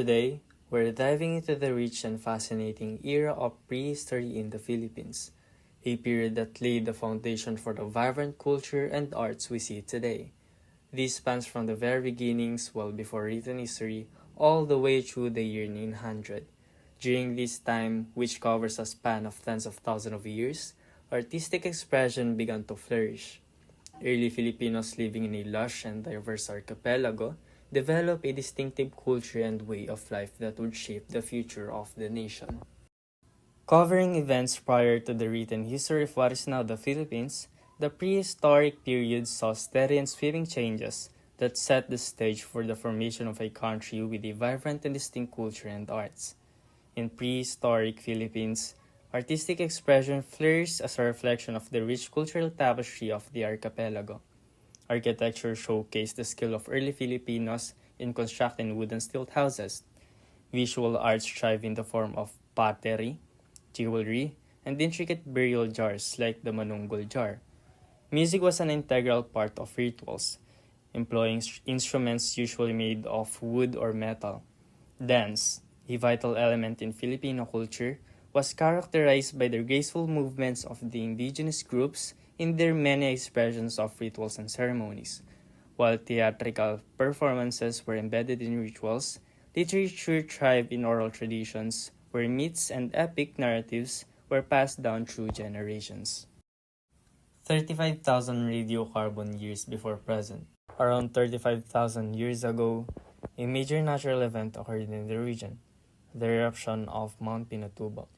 Today, we're diving into the rich and fascinating era of prehistory in the Philippines, a period that laid the foundation for the vibrant culture and arts we see today. This spans from the very beginnings, well before written history, all the way through the year 900. During this time, which covers a span of tens of thousands of years, artistic expression began to flourish. Early Filipinos living in a lush and diverse archipelago developed a distinctive culture and way of life that would shape the future of the nation. Covering events prior to the written history of what is now the Philippines, the prehistoric period saw steady and sweeping changes that set the stage for the formation of a country with a vibrant and distinct culture and arts. In prehistoric Philippines, artistic expression flourished as a reflection of the rich cultural tapestry of the archipelago. Architecture showcased the skill of early Filipinos in constructing wood and steel houses. Visual arts thrived in the form of pottery, jewelry, and intricate burial jars like the manunggol jar. Music was an integral part of rituals, employing instruments usually made of wood or metal. Dance, a vital element in Filipino culture, was characterized by the graceful movements of the indigenous groups in their many expressions of rituals and ceremonies. While theatrical performances were embedded in rituals, literature thrived in oral traditions where myths and epic narratives were passed down through generations. 35,000 radiocarbon years before present. Around 35,000 years ago, a major natural event occurred in the region, the eruption of Mount Pinatubo.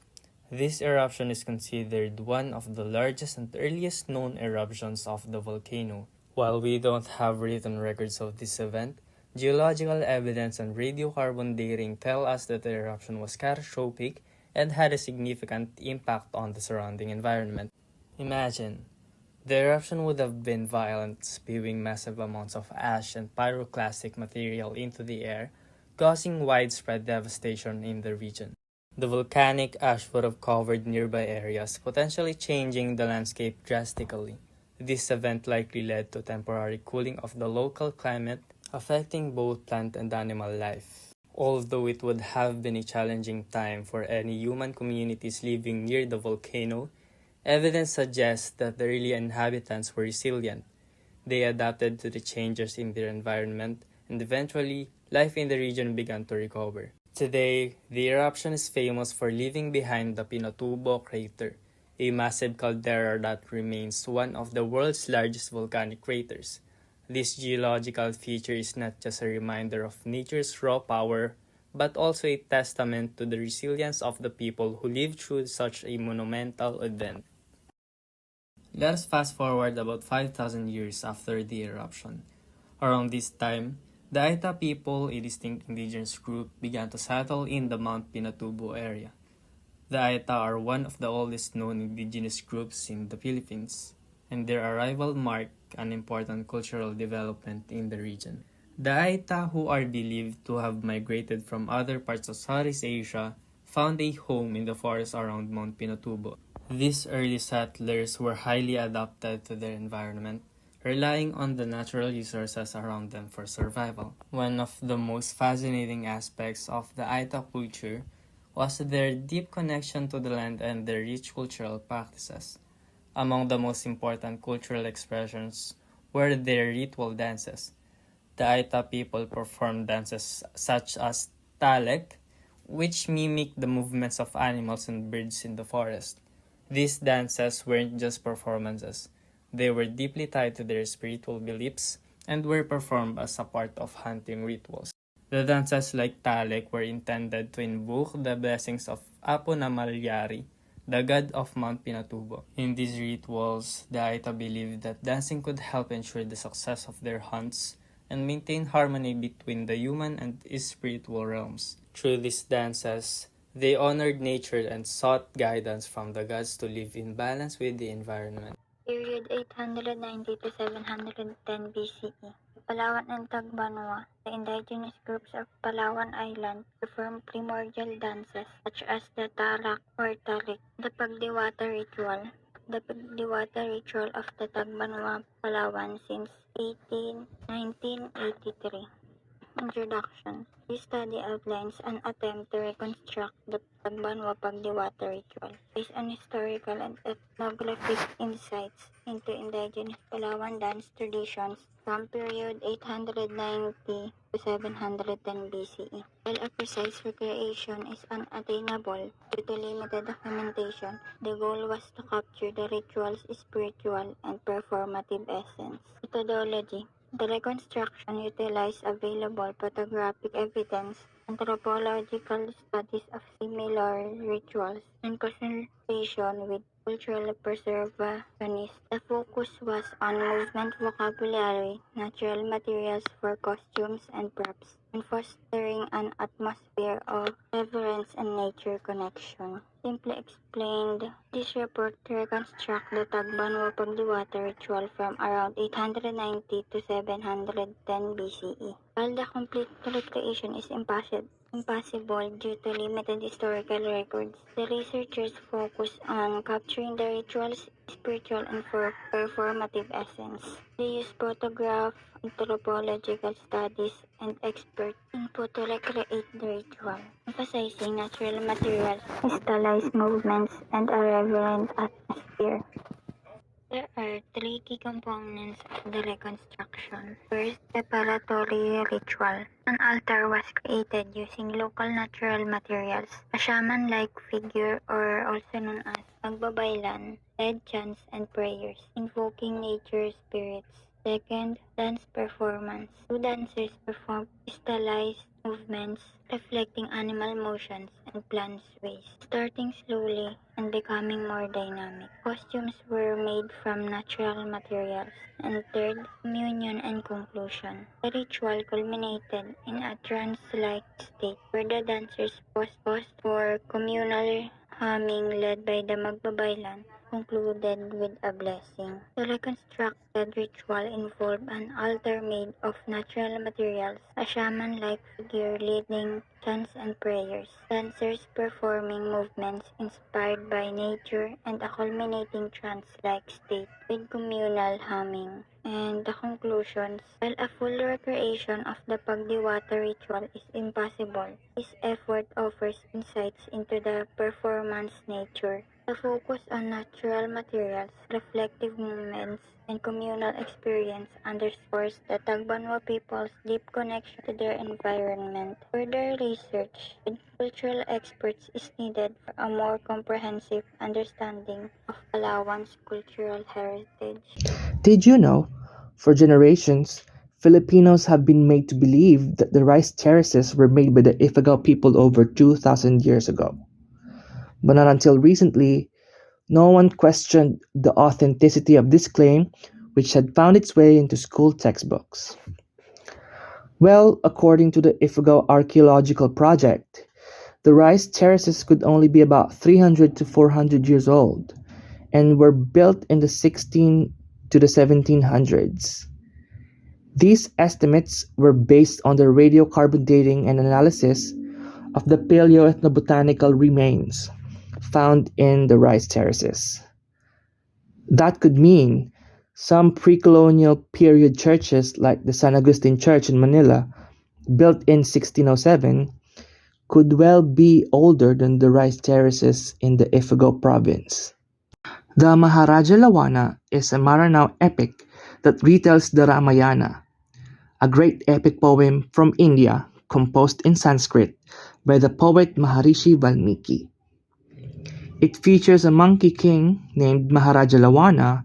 This eruption is considered one of the largest and earliest known eruptions of the volcano. While we don't have written records of this event, geological evidence and radiocarbon dating tell us that the eruption was catastrophic and had a significant impact on the surrounding environment. Imagine, the eruption would have been violent, spewing massive amounts of ash and pyroclastic material into the air, causing widespread devastation in the region. The volcanic ash would have covered nearby areas, potentially changing the landscape drastically. This event likely led to temporary cooling of the local climate, affecting both plant and animal life. Although it would have been a challenging time for any human communities living near the volcano, evidence suggests that the early inhabitants were resilient. They adapted to the changes in their environment, and eventually, life in the region began to recover. Today, the eruption is famous for leaving behind the Pinatubo crater, a massive caldera that remains one of the world's largest volcanic craters. This geological feature is not just a reminder of nature's raw power, but also a testament to the resilience of the people who lived through such a monumental event. Let us fast forward about 5,000 years after the eruption. Around this time, the Aita people, a distinct indigenous group, began to settle in the Mount Pinatubo area. The Aita are one of the oldest known indigenous groups in the Philippines, and their arrival marked an important cultural development in the region. The Aita, who are believed to have migrated from other parts of Southeast Asia, found a home in the forest around Mount Pinatubo. These early settlers were highly adapted to their environment, relying on the natural resources around them for survival. One of the most fascinating aspects of the Aita culture was their deep connection to the land and their rich cultural practices. Among the most important cultural expressions were their ritual dances. The Aita people performed dances such as talek, which mimic the movements of animals and birds in the forest. These dances weren't just performances. They were deeply tied to their spiritual beliefs and were performed as a part of hunting rituals. The dances like talek were intended to invoke the blessings of Apo na Malyari, the god of Mount Pinatubo. In these rituals, the Aita believed that dancing could help ensure the success of their hunts and maintain harmony between the human and spiritual realms. Through these dances, they honored nature and sought guidance from the gods to live in balance with the environment. Period 890 to 710 BCE. Palawan and Tagbanwa. The indigenous groups of Palawan Island perform primordial dances such as the Tarak or Talik, the Pagdiwata ritual. The Pagdiwata ritual of the Tagbanwa, Palawan since 1983. Introduction. This study outlines an attempt to reconstruct the Tagbanwa Pagdiwata ritual based on historical and ethnographic insights into indigenous Palawan dance traditions from period 890 to 710 BCE. While a precise recreation is unattainable due to limited documentation, the goal was to capture the ritual's spiritual and performative essence. Methodology: the reconstruction utilized available photographic evidence, anthropological studies of similar rituals, and consultation with cultural preservationists. The focus was on movement vocabulary, natural materials for costumes and props, and fostering an atmosphere of reverence and nature connection. Simply explained, this report reconstructs the Tagbanwa Pagdiwata ritual from around 890 to 710 BCE. While the complete recreation is impossible due to limited historical records, the researchers focus on capturing the ritual's spiritual and performative essence. They use photograph, anthropological studies, and expert input to recreate the ritual, emphasizing natural materials, stylized movements, and a reverent atmosphere. There are three key components of the reconstruction. First, preparatory ritual. An altar was created using local natural materials. A shaman-like figure, or also known as magbabaylan, led chants and prayers, invoking nature spirits. Second, dance performance. Two dancers performed stylized movements reflecting animal motions and plant sways, starting slowly and becoming more dynamic. Costumes were made from natural materials. And third, communion and conclusion. The ritual culminated in a trance-like state where the dancers paused for communal humming led by the magbabaylan, concluded with a blessing. The reconstructed ritual involved an altar made of natural materials, a shaman-like figure leading chants and prayers, dancers performing movements inspired by nature, and a culminating trance-like state with communal humming. And the conclusions: while a full recreation of the Pagdiwata ritual is impossible, this effort offers insights into the performance nature. The focus on natural materials, reflective movements, and communal experience underscores the Tagbanwa people's deep connection to their environment. Further research with cultural experts is needed for a more comprehensive understanding of Palawan's cultural heritage. Did you know? For generations, Filipinos have been made to believe that the rice terraces were made by the Ifugao people over 2,000 years ago. But not until recently, no one questioned the authenticity of this claim, which had found its way into school textbooks. Well, according to the Ifugao Archaeological Project, the rice terraces could only be about 300 to 400 years old and were built in the 16 to the 1700s. These estimates were based on the radiocarbon dating and analysis of the paleoethnobotanical remains found in the rice terraces. That could mean some pre-colonial period churches like the San Agustin Church in Manila, built in 1607, could well be older than the rice terraces in the Ifugao province. The Maharaja Lawana is a Maranao epic that retells the Ramayana, a great epic poem from India composed in Sanskrit by the poet Maharishi Valmiki. It features a monkey king named Maharaja Lawana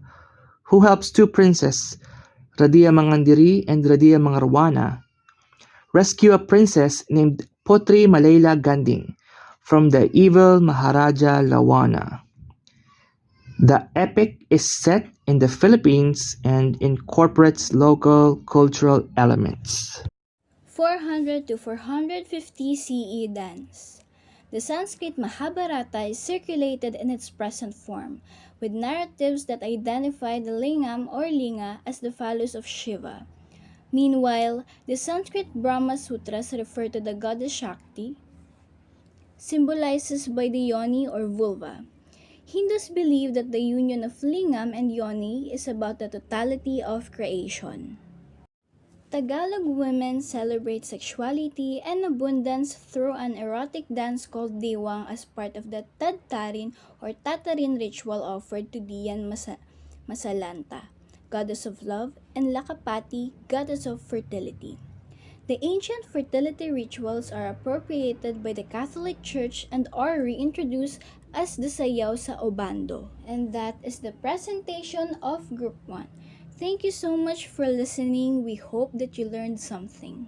who helps two princes, Radia Mangandiri and Radia Mangarwana, rescue a princess named Potri Malayla Ganding from the evil Maharaja Lawana. The epic is set in the Philippines and incorporates local cultural elements. 400 to 450 CE dance. The Sanskrit Mahabharata is circulated in its present form, with narratives that identify the lingam or linga as the phallus of Shiva. Meanwhile, the Sanskrit Brahma Sutras refer to the goddess Shakti, symbolized by the yoni or vulva. Hindus believe that the union of lingam and yoni is about the totality of creation. Tagalog women celebrate sexuality and abundance through an erotic dance called Diwang as part of the Tadtarin or Tatarin ritual offered to Dian Masalanta, goddess of love, and Lakapati, goddess of fertility. The ancient fertility rituals are appropriated by the Catholic Church and are reintroduced as the sayaw sa Obando. And that is the presentation of Group 1. Thank you so much for listening. We hope that you learned something.